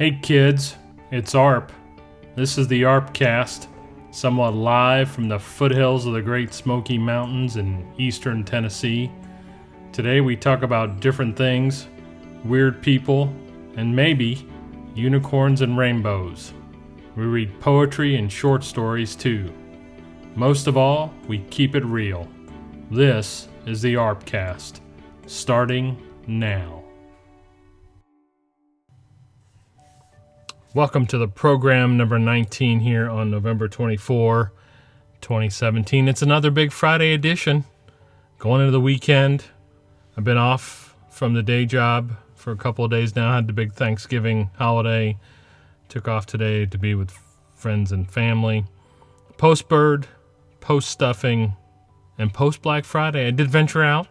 Hey kids, it's Arp. This is the ArpCast, somewhat live from the foothills of the Great Smoky Mountains in eastern Tennessee. Today we talk about different things, weird people, and maybe unicorns and rainbows. We read poetry and short stories too. Most of all, we keep it real. This is the ArpCast, starting now. Welcome to the program number 19 here on November 24, 2017. It's another Big Friday edition. Going into the weekend. I've been off from the day job for a couple of days now. Had the big Thanksgiving holiday. Took off today to be with friends and family. Post-bird, post-stuffing, and post-Black Friday. I did venture out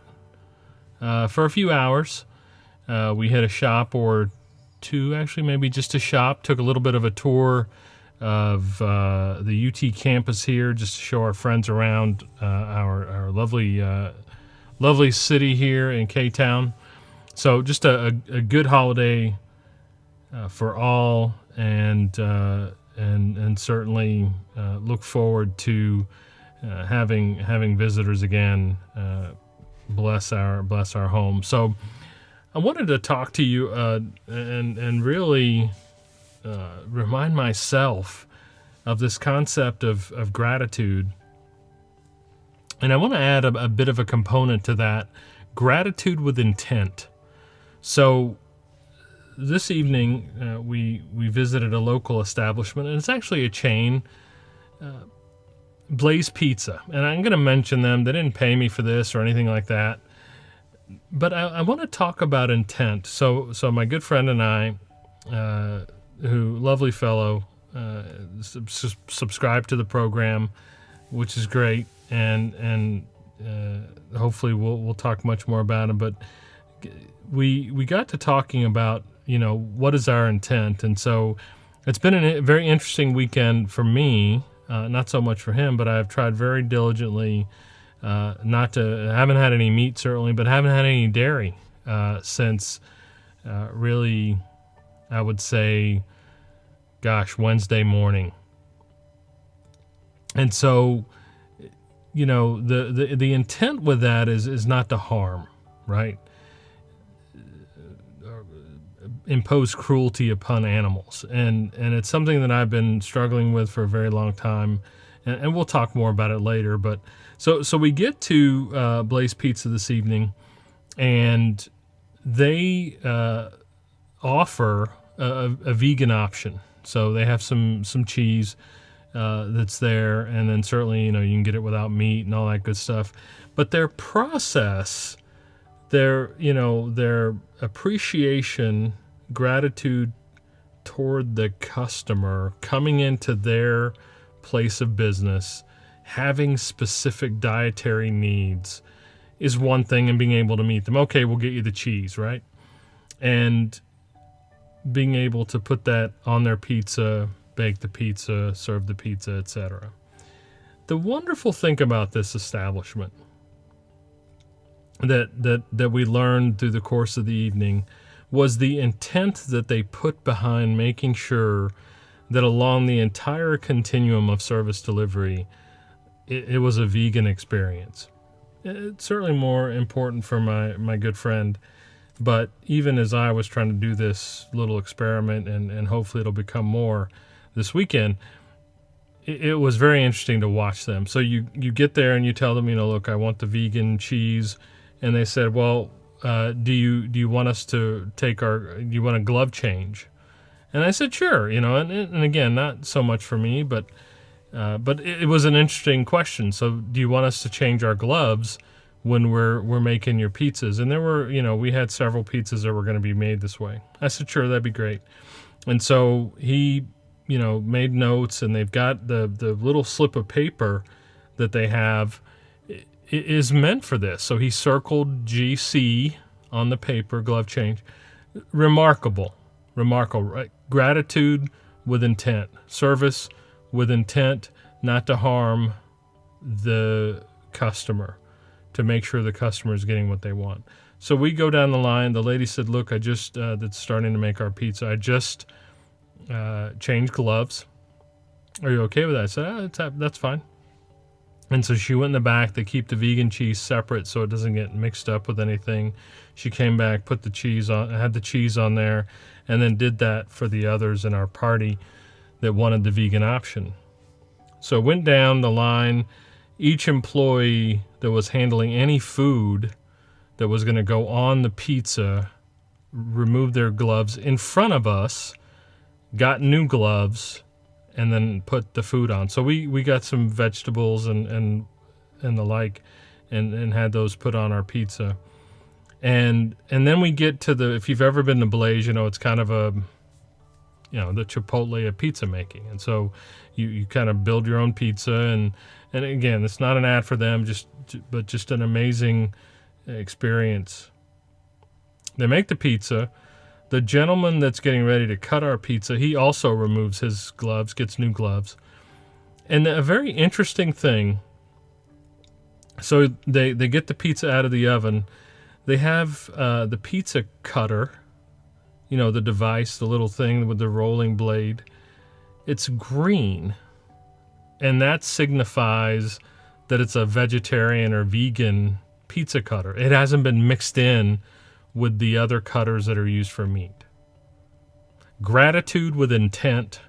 for a few hours. We hit a shop or two, actually, maybe just a shop. Took a little bit of a tour of the UT campus here just to show our friends around our lovely city here in K-Town. So just a good holiday for all, and certainly look forward to having visitors again. Bless our home. So I wanted to talk to you and really remind myself of this concept of gratitude. And I want to add a bit of a component to that, gratitude with intent. So this evening we visited a local establishment, and it's actually a chain, Blaze Pizza. And I'm going to mention them. They didn't pay me for this or anything like that. But I want to talk about intent. So my good friend and I, lovely fellow, subscribe to the program, which is great, and hopefully we'll talk much more about him. But we got to talking about what is our intent, and so it's been a very interesting weekend for me, not so much for him, but I've tried very diligently. Haven't had any meat certainly, but haven't had any dairy since really, I would say, Wednesday morning. And so, the intent with that is not to harm, right? Impose cruelty upon animals, and it's something that I've been struggling with for a very long time, and we'll talk more about it later. But so we get to Blaze Pizza this evening, and they offer a vegan option. So they have some cheese that's there, and then certainly you can get it without meat and all that good stuff. But their process, their appreciation, gratitude toward the customer coming into their place of business, having specific dietary needs is one thing, and being able to meet them. Okay, we'll get you the cheese, right? And being able to put that on their pizza, bake the pizza, serve the pizza, etc. The wonderful thing about this establishment that we learned through the course of the evening was the intent that they put behind making sure that along the entire continuum of service delivery, it was a vegan experience. It's certainly more important for my good friend, but even as I was trying to do this little experiment, and hopefully it'll become more this weekend, it was very interesting to watch them. So you get there and you tell them, look, I want the vegan cheese, and they said, well, do you want us to do you want a glove change? And I said, sure, and again, not so much for me, but it was an interesting question. So do you want us to change our gloves when we're making your pizzas? And there were, we had several pizzas that were going to be made this way. I said, sure, that'd be great. And so he, made notes, and they've got the little slip of paper that they have is meant for this. So he circled GC on the paper, glove change. Remarkable, right? Gratitude with intent, service with intent not to harm the customer, to make sure the customer is getting what they want. So we go down the line. The lady said, look, I just, that's starting to make our pizza. I just change gloves. Are you okay with that? I said, that's fine. And so she went in the back. They keep the vegan cheese separate so it doesn't get mixed up with anything. She came back, put the cheese on, had the cheese on there, and then did that for the others in our party that wanted the vegan option. So it went down the line. Each employee that was handling any food that was going to go on the pizza removed their gloves in front of us, got new gloves, and then put the food on. So we got some vegetables and the like, and had those put on our pizza. And then we get to if you've ever been to Blaze, it's kind of the Chipotle of pizza making. And so you kind of build your own pizza, and again, it's not an ad for them, but just an amazing experience. They make the pizza. The gentleman that's getting ready to cut our pizza, he also removes his gloves, gets new gloves. And a very interesting thing, so they get the pizza out of the oven. They have the pizza cutter, the device, the little thing with the rolling blade. It's green, and that signifies that it's a vegetarian or vegan pizza cutter. It hasn't been mixed in with the other cutters that are used for meat. Gratitude with intent.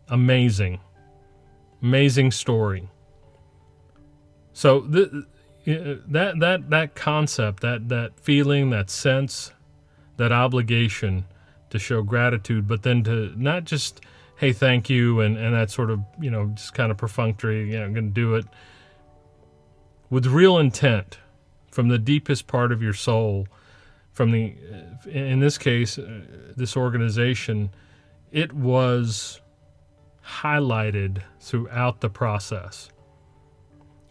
Amazing story. So that concept, that feeling, that sense, that obligation to show gratitude, but then to not just, hey, thank you, and that sort of, just kind of perfunctory, I'm going to do it, with real intent from the deepest part of your soul. In this case, this organization, it was highlighted throughout the process.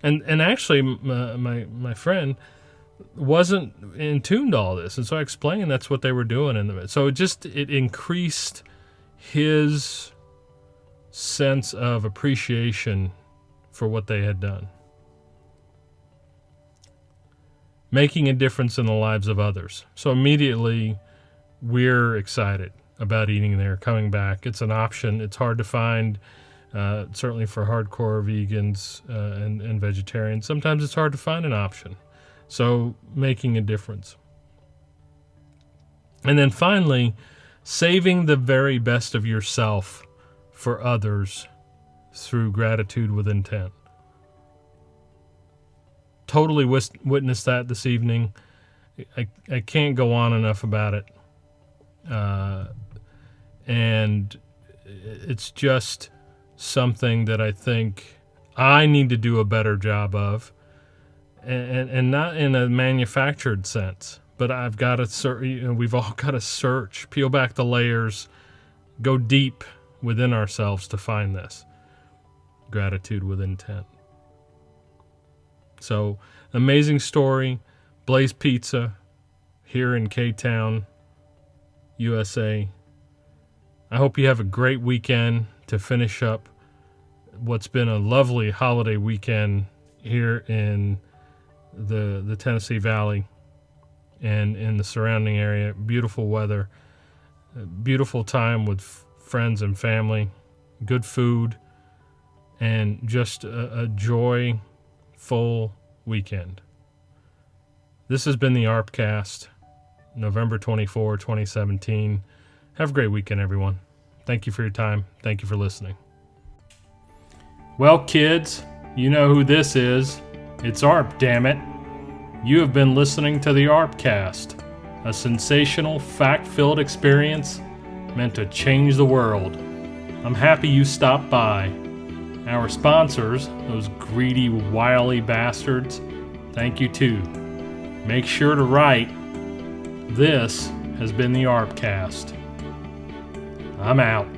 And actually, my friend wasn't in tune to all this, and so I explained that's what they were doing so it increased his sense of appreciation for what they had done. Making a difference in the lives of others. So immediately, we're excited about eating there, coming back. It's an option. It's hard to find, certainly for hardcore vegans and vegetarians. Sometimes it's hard to find an option. So making a difference. And then finally, saving the very best of yourself for others through gratitude with intent. Totally witnessed that this evening. I can't go on enough about it. And it's just something that I think I need to do a better job of. And not in a manufactured sense, but I've got to we've all got to search, peel back the layers, go deep within ourselves to find this. Gratitude with intent. So, amazing story. Blaze Pizza here in K-Town, USA. I hope you have a great weekend to finish up what's been a lovely holiday weekend here in the Tennessee Valley and in the surrounding area. Beautiful weather, beautiful time with friends and family, good food, and just a joyful weekend. This has been the ArpCast, November 24, 2017. Have a great weekend, everyone. Thank you for your time. Thank you for listening. Well, kids, you know who this is. It's Arp, damn it. You have been listening to the ArpCast, a sensational, fact-filled experience meant to change the world. I'm happy you stopped by. Our sponsors, those greedy, wily bastards, thank you too. Make sure to write, this has been the ArpCast. I'm out.